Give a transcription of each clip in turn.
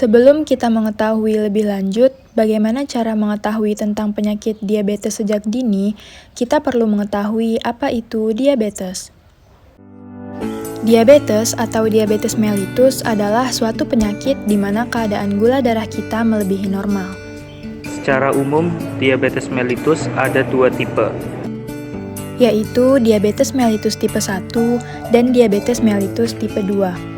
Sebelum kita mengetahui lebih lanjut bagaimana cara mengetahui tentang penyakit diabetes sejak dini, kita perlu mengetahui apa itu diabetes. Diabetes atau diabetes mellitus adalah suatu penyakit di mana keadaan gula darah kita melebihi normal. Secara umum, diabetes mellitus ada dua tipe. Yaitu diabetes mellitus tipe 1 dan diabetes mellitus tipe 2.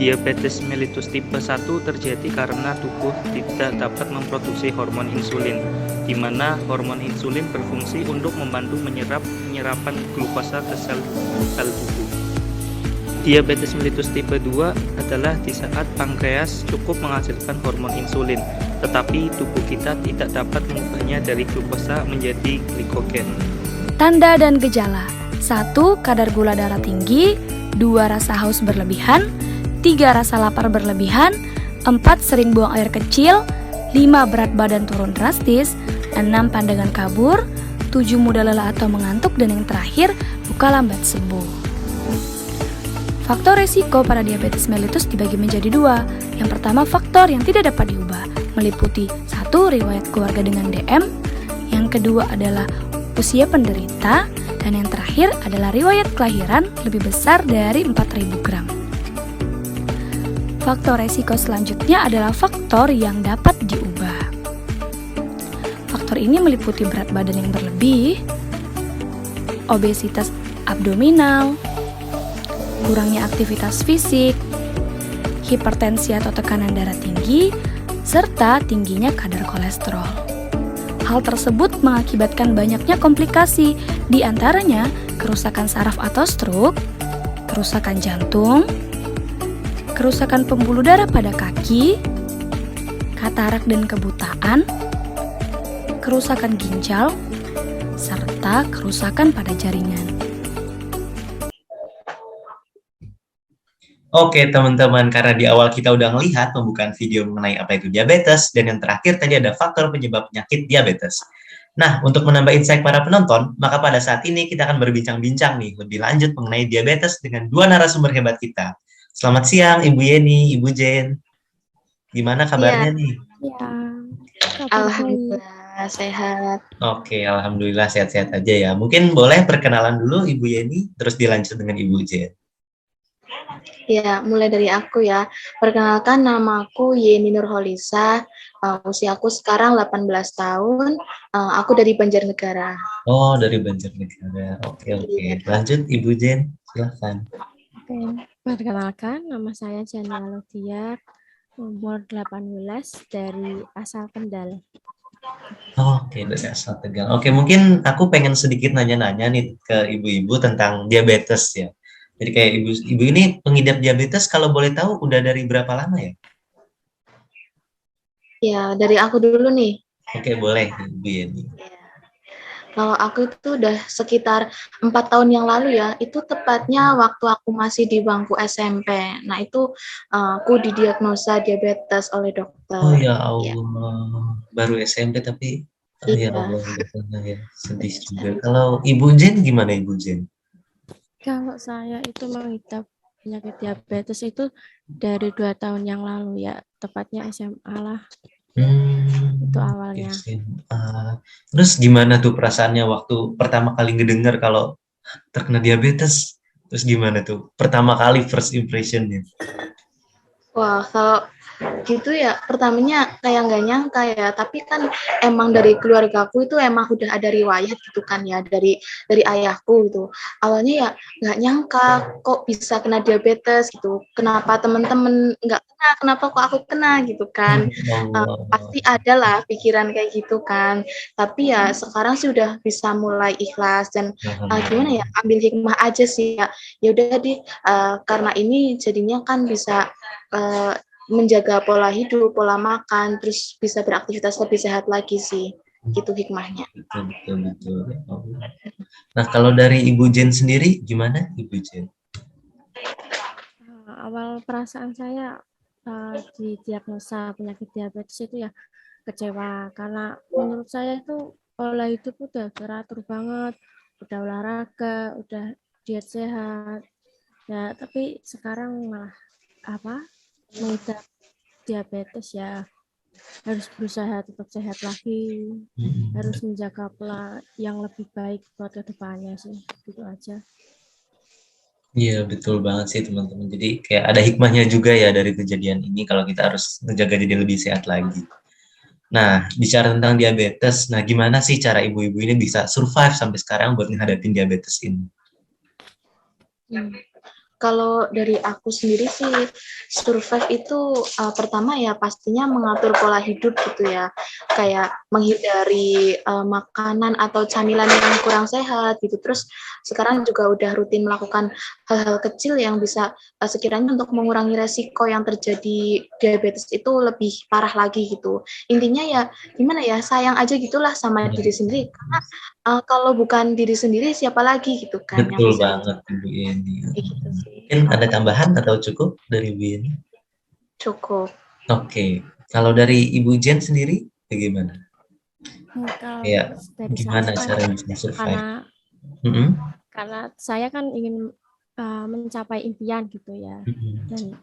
Diabetes mellitus tipe 1 terjadi karena tubuh tidak dapat memproduksi hormon insulin, di mana hormon insulin berfungsi untuk membantu penyerapan glukosa ke sel tubuh. Diabetes mellitus tipe 2 adalah di saat pankreas cukup menghasilkan hormon insulin, tetapi tubuh kita tidak dapat mengubahnya dari glukosa menjadi glikogen. Tanda dan gejala: 1. Kadar gula darah tinggi. 2. Rasa haus berlebihan. 3. Rasa lapar berlebihan. 4. Sering buang air kecil. 5. Berat badan turun drastis. 6. Pandangan kabur. 7. Mudah lelah atau mengantuk. Dan yang terakhir, luka lambat sembuh. Faktor resiko pada diabetes mellitus dibagi menjadi dua. Yang pertama, faktor yang tidak dapat diubah, meliputi 1. Riwayat keluarga dengan DM. Yang kedua adalah usia penderita. Dan yang terakhir adalah riwayat kelahiran lebih besar dari 4.000 gram. Faktor resiko selanjutnya adalah faktor yang dapat diubah. Faktor ini meliputi berat badan yang berlebih, obesitas abdominal, kurangnya aktivitas fisik, hipertensi atau tekanan darah tinggi, serta tingginya kadar kolesterol. Hal tersebut mengakibatkan banyaknya komplikasi, di antaranya kerusakan saraf atau stroke, kerusakan jantung, kerusakan pembuluh darah pada kaki, katarak dan kebutaan, kerusakan ginjal, serta kerusakan pada jaringan. Oke teman-teman, karena di awal kita udah ngelihat pembukaan video mengenai apa itu diabetes, dan yang terakhir tadi ada faktor penyebab penyakit diabetes. Nah, untuk menambah insight para penonton, maka pada saat ini kita akan berbincang-bincang nih lebih lanjut mengenai diabetes dengan dua narasumber hebat kita. Selamat siang Ibu Yeni, Ibu Jen. Gimana kabarnya nih? Ya, Alhamdulillah sehat. Oke, alhamdulillah sehat-sehat aja ya. Mungkin boleh perkenalan dulu Ibu Yeni, terus dilanjut dengan Ibu Jen. Ya, mulai dari aku ya. Perkenalkan, nama aku Yeni Nurholisa. Usia aku sekarang 18 tahun. Aku dari Banjarnegara. Oh, dari Banjarnegara. Oke. Iya. Lanjut Ibu Jen, silahkan. Oke, perkenalkan nama saya Jania Lothiar, umur 18 dari asal Kendal. Oke, dari asal Tegal. Oke, mungkin aku pengen sedikit nanya-nanya nih ke ibu-ibu tentang diabetes ya. Jadi kayak ibu ini pengidap diabetes, kalau boleh tahu udah dari berapa lama ya? Ya, dari aku dulu nih. Oke, boleh Ibu Yeni. Ya. Kalau aku itu udah sekitar 4 tahun yang lalu ya, itu tepatnya waktu aku masih di bangku SMP. Nah, itu aku didiagnosa diabetes oleh dokter. Oh ya Ya. Allah, baru SMP tapi ya Iya. Allah, ya sedih juga. Kalau Ibu Jen gimana Ibu Jen? Kalau saya itu mengidap penyakit diabetes itu dari 2 tahun yang lalu ya, tepatnya SMA lah, itu awalnya. SMA. Terus gimana tuh perasaannya waktu pertama kali ngedengar kalau terkena diabetes? Terus gimana tuh pertama kali first impressionnya? Wah, kalau gitu ya, pertamanya kayak nggak nyangka ya, tapi kan emang dari keluargaku itu emang udah ada riwayat gitu kan ya, dari ayahku gitu. Awalnya ya nggak nyangka kok bisa kena diabetes gitu, kenapa temen-temen nggak kena, kenapa kok aku kena gitu kan. Pasti ada lah pikiran kayak gitu kan, tapi ya sekarang sih udah bisa mulai ikhlas dan gimana ya, ambil hikmah aja sih ya. Ya udah deh, karena ini jadinya kan bisa menjaga pola hidup, pola makan, terus bisa beraktivitas lebih sehat lagi sih. Gitu hikmahnya. Betul. Nah, kalau dari Ibu Jen sendiri gimana Ibu Jen? Awal perasaan saya didiagnosa penyakit diabetes itu ya kecewa, karena menurut saya itu pola hidup udah teratur banget, udah olahraga, udah diet sehat. Ya, tapi sekarang malah mengidap diabetes ya harus berusaha tetap sehat lagi, harus menjaga pola yang lebih baik buat kedepannya sih, gitu aja. Iya, betul banget sih teman-teman. Jadi kayak ada hikmahnya juga ya dari kejadian ini kalau kita harus menjaga jadi lebih sehat lagi. Nah, bicara tentang diabetes, nah gimana sih cara ibu-ibu ini bisa survive sampai sekarang buat menghadapi diabetes ini? Kalau dari aku sendiri sih, survive itu pertama ya pastinya mengatur pola hidup gitu ya. Kayak menghindari makanan atau camilan yang kurang sehat gitu. Terus sekarang juga udah rutin melakukan hal-hal kecil yang bisa sekiranya untuk mengurangi resiko yang terjadi diabetes itu lebih parah lagi gitu. Intinya ya gimana ya, sayang aja gitulah sama diri sendiri. Karena kalau bukan diri sendiri siapa lagi gitu kan yang Betul bisa banget Ibu Yeni. gitu sih. Mungkin ada tambahan atau cukup dari Ibu Yeni? Cukup. Oke, kalau dari Ibu Jen sendiri bagaimana? Kalau Kayak dari gimana saya kan cara bisa survive? karena karena saya kan ingin mencapai impian gitu ya, dan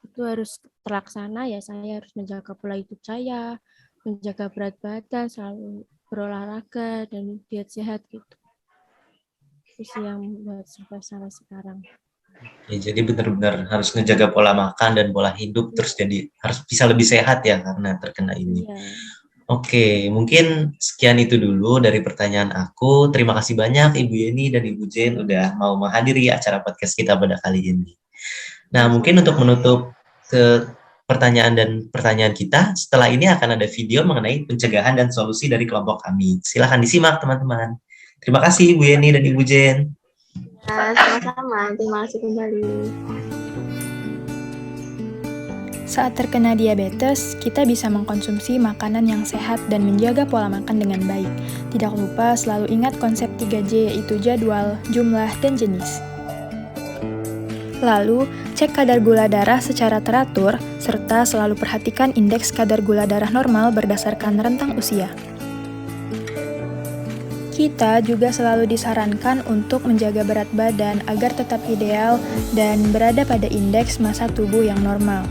itu harus terlaksana ya saya harus menjaga pola hidup saya, menjaga berat badan, selalu berolahraga dan diet sehat gitu. Itu sih yang buat survive sampai sekarang. Ya, jadi benar-benar harus ngejaga pola makan dan pola hidup terus jadi harus bisa lebih sehat ya karena terkena ini. Iya. Oke, mungkin sekian itu dulu dari pertanyaan aku. Terima kasih banyak Ibu Yeni dan Ibu Jen udah mau menghadiri acara podcast kita pada kali ini. Nah, mungkin untuk menutup ke pertanyaan kita, setelah ini akan ada video mengenai pencegahan dan solusi dari kelompok kami. Silahkan disimak teman-teman. Terima kasih Ibu Yeni dan Ibu Jen. Ya, sama-sama. Terima kasih kembali. Saat terkena diabetes, kita bisa mengkonsumsi makanan yang sehat dan menjaga pola makan dengan baik. Tidak lupa selalu ingat konsep 3J yaitu jadwal, jumlah, dan jenis. Lalu, cek kadar gula darah secara teratur, serta selalu perhatikan indeks kadar gula darah normal berdasarkan rentang usia. Kita juga selalu disarankan untuk menjaga berat badan agar tetap ideal dan berada pada indeks massa tubuh yang normal.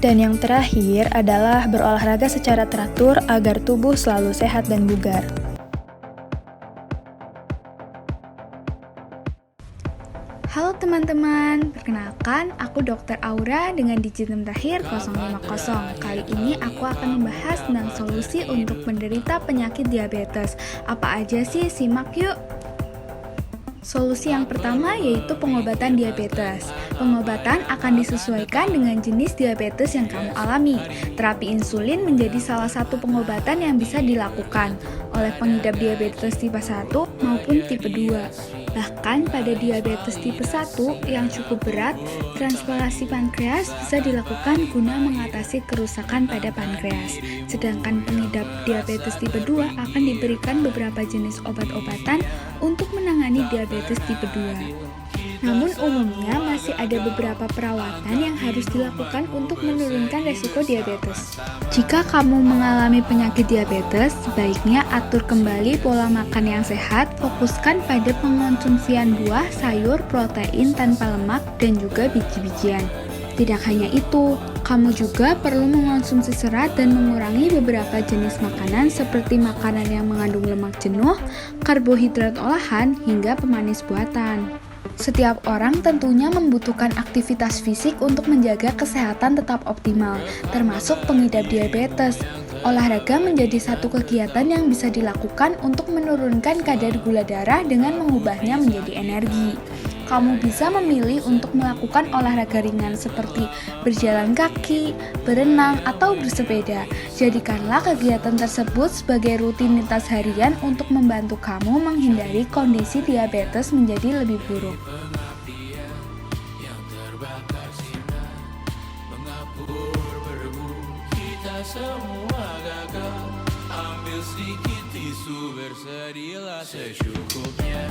Dan yang terakhir adalah berolahraga secara teratur agar tubuh selalu sehat dan bugar. Halo teman-teman, perkenalkan aku Dr. Aura dengan digit terakhir 050. Kali ini aku akan membahas tentang solusi untuk penderita penyakit diabetes. Apa aja sih? Simak yuk! Solusi yang pertama yaitu pengobatan diabetes. Pengobatan akan disesuaikan dengan jenis diabetes yang kamu alami. Terapi insulin menjadi salah satu pengobatan yang bisa dilakukan oleh pengidap diabetes tipe 1 maupun tipe 2. Bahkan pada diabetes tipe 1 yang cukup berat, transplantasi pankreas bisa dilakukan guna mengatasi kerusakan pada pankreas. Sedangkan pengidap diabetes tipe 2 akan diberikan beberapa jenis obat-obatan untuk menangani diabetes tipe 2. Namun umumnya masih ada beberapa perawatan yang harus dilakukan untuk menurunkan resiko diabetes. Jika kamu mengalami penyakit diabetes, sebaiknya atur kembali pola makan yang sehat, fokuskan pada pengonsumsian buah, sayur, protein tanpa lemak, dan juga biji-bijian. Tidak hanya itu, kamu juga perlu mengonsumsi serat dan mengurangi beberapa jenis makanan seperti makanan yang mengandung lemak jenuh, karbohidrat olahan, hingga pemanis buatan. Setiap orang tentunya membutuhkan aktivitas fisik untuk menjaga kesehatan tetap optimal, termasuk pengidap diabetes. Olahraga menjadi satu kegiatan yang bisa dilakukan untuk menurunkan kadar gula darah dengan mengubahnya menjadi energi. Kamu bisa memilih untuk melakukan olahraga ringan seperti berjalan kaki, berenang, atau bersepeda. Jadikanlah kegiatan tersebut sebagai rutinitas harian untuk membantu kamu menghindari kondisi diabetes menjadi lebih buruk. Semua gagal, ambil sedikit tisu, bersedilah secukupnya.